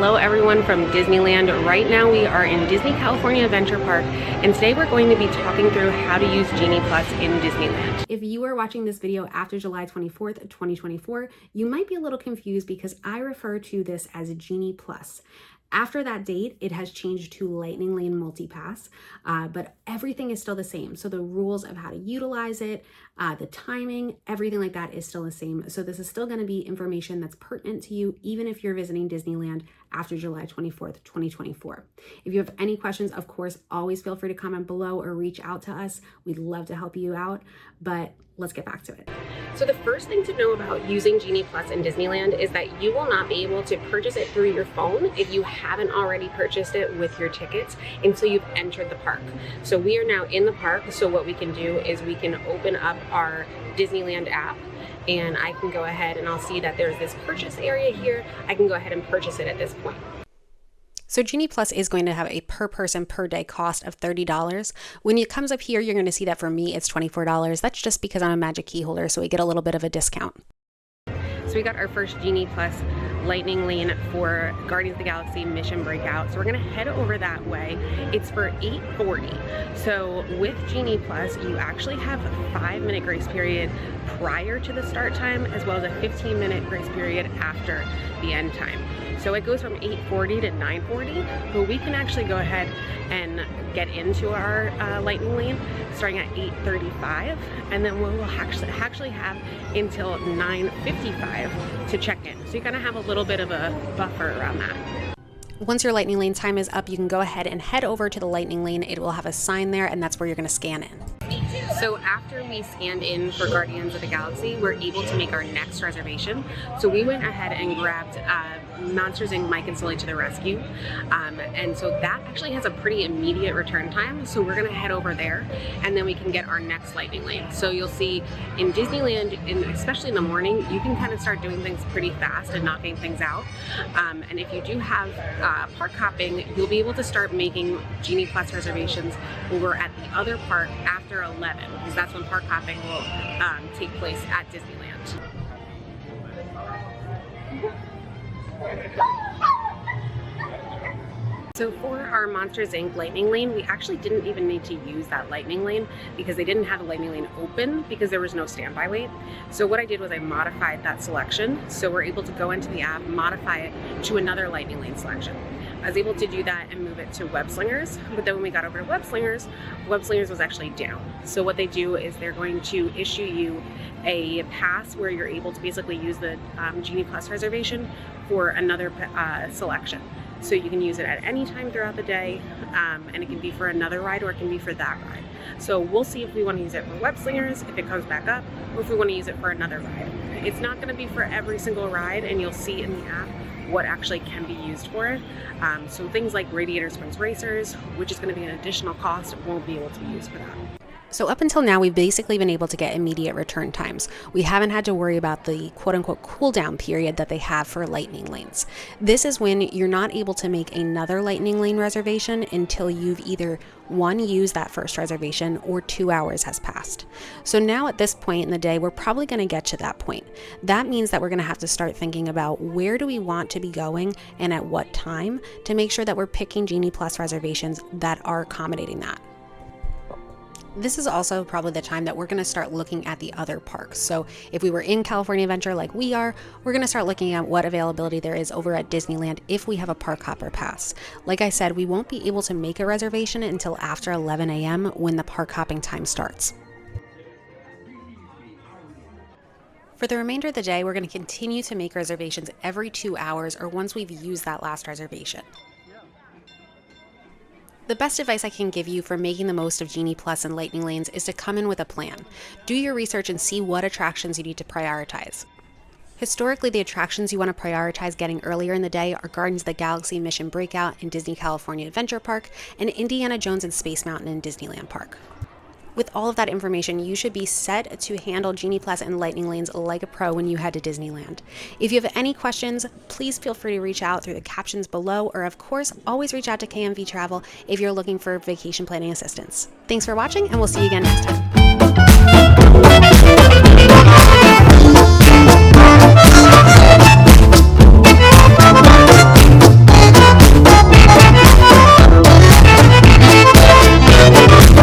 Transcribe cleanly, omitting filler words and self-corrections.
Hello everyone from Disneyland. Right now we are in Disney California Adventure Park, and today we're going to be talking through how to use Genie Plus in Disneyland. If you are watching this video after July 24th, 2024, you might be a little confused because I refer to this as Genie Plus. After that date, it has changed to Lightning Lane Multipass, but everything is still the same. So the rules of how to utilize it, the timing, everything like that is still the same. So this is still going to be information that's pertinent to you, even if you're visiting Disneyland after July 24th, 2024. If you have any questions, of course, always feel free to comment below or reach out to us. We'd love to help you out, but let's get back to it. So the first thing to know about using Genie Plus in Disneyland is that you will not be able to purchase it through your phone if you haven't already purchased it with your tickets until you've entered the park. So we are now in the park, so what we can do is we can open up our Disneyland app, and I can go ahead and I'll see that there's this purchase area here. I can go ahead and purchase it at this point. So Genie Plus is going to have a per person per day cost of $30. When it comes up here, you're going to see that for me, it's $24. That's just because I'm a Magic Key holder, so we get a little bit of a discount. So we got our first Genie Plus Lightning Lane for Guardians of the Galaxy Mission Breakout. So we're gonna head over that way. It's for $8.40. So with Genie Plus, you actually have a 5-minute grace period prior to the start time, as well as a 15-minute grace period after the end time. So it goes from 8:40 to 9:40, but we can actually go ahead and get into our Lightning Lane starting at 8:35, and then we'll actually have until 9:55 to check in. So you kind of have a little bit of a buffer around that. Once your Lightning Lane time is up, you can go ahead and head over to the Lightning Lane. It will have a sign there, and that's where you're going to scan in. So after we scanned in for Guardians of the Galaxy, we're able to make our next reservation. So we went ahead and grabbed Monsters Inc. Mike and Sully to the Rescue. And so that actually has a pretty immediate return time. So we're gonna head over there, and then we can get our next Lightning Lane. So you'll see in Disneyland, especially in the morning, you can kind of start doing things pretty fast and knocking things out. And if you do have park hopping, you'll be able to start making Genie Plus reservations over at the other park after 11, because that's when park hopping will take place at Disneyland. So for our Monsters Inc. Lightning Lane, we actually didn't even need to use that Lightning Lane because they didn't have the Lightning Lane open because there was no standby wait. So what I did was I modified that selection. So we're able to go into the app, modify it to another Lightning Lane selection. I was able to do that and move it to Web Slingers, but then when we got over to Web Slingers was actually down. So what they do is they're going to issue you a pass where you're able to basically use the Genie Plus reservation for another selection. So you can use it at any time throughout the day, and it can be for another ride or it can be for that ride. So we'll see if we want to use it for Web Slingers, if it comes back up, or if we want to use it for another ride. It's not going to be for every single ride, and you'll see in the app what actually can be used for it. So things like Radiator Springs Racers, which is going to be an additional cost, won't be able to be used for that. So up until now, we've basically been able to get immediate return times. We haven't had to worry about the quote-unquote cool-down period that they have for Lightning Lanes. This is when you're not able to make another Lightning Lane reservation until you've either, 1, used that first reservation, or 2 hours has passed. So now at this point in the day, we're probably going to get to that point. That means that we're going to have to start thinking about where do we want to be going and at what time to make sure that we're picking Genie Plus reservations that are accommodating that. This is also probably the time that we're going to start looking at the other parks. So if we were in California Adventure like we are, we're going to start looking at what availability there is over at Disneyland if we have a park hopper pass. Like I said, we won't be able to make a reservation until after 11 a.m. when the park hopping time starts. For the remainder of the day, we're going to continue to make reservations every 2 hours or once we've used that last reservation. The best advice I can give you for making the most of Genie Plus and Lightning Lanes is to come in with a plan. Do your research and see what attractions you need to prioritize. Historically, the attractions you want to prioritize getting earlier in the day are Guardians of the Galaxy Mission Breakout in Disney California Adventure Park and Indiana Jones and Space Mountain in Disneyland Park. With all of that information, you should be set to handle Genie Plus and Lightning Lanes like a pro when you head to Disneyland. If you have any questions, please feel free to reach out through the captions below, or of course, always reach out to KMV Travel if you're looking for vacation planning assistance. Thanks for watching, and we'll see you again next time.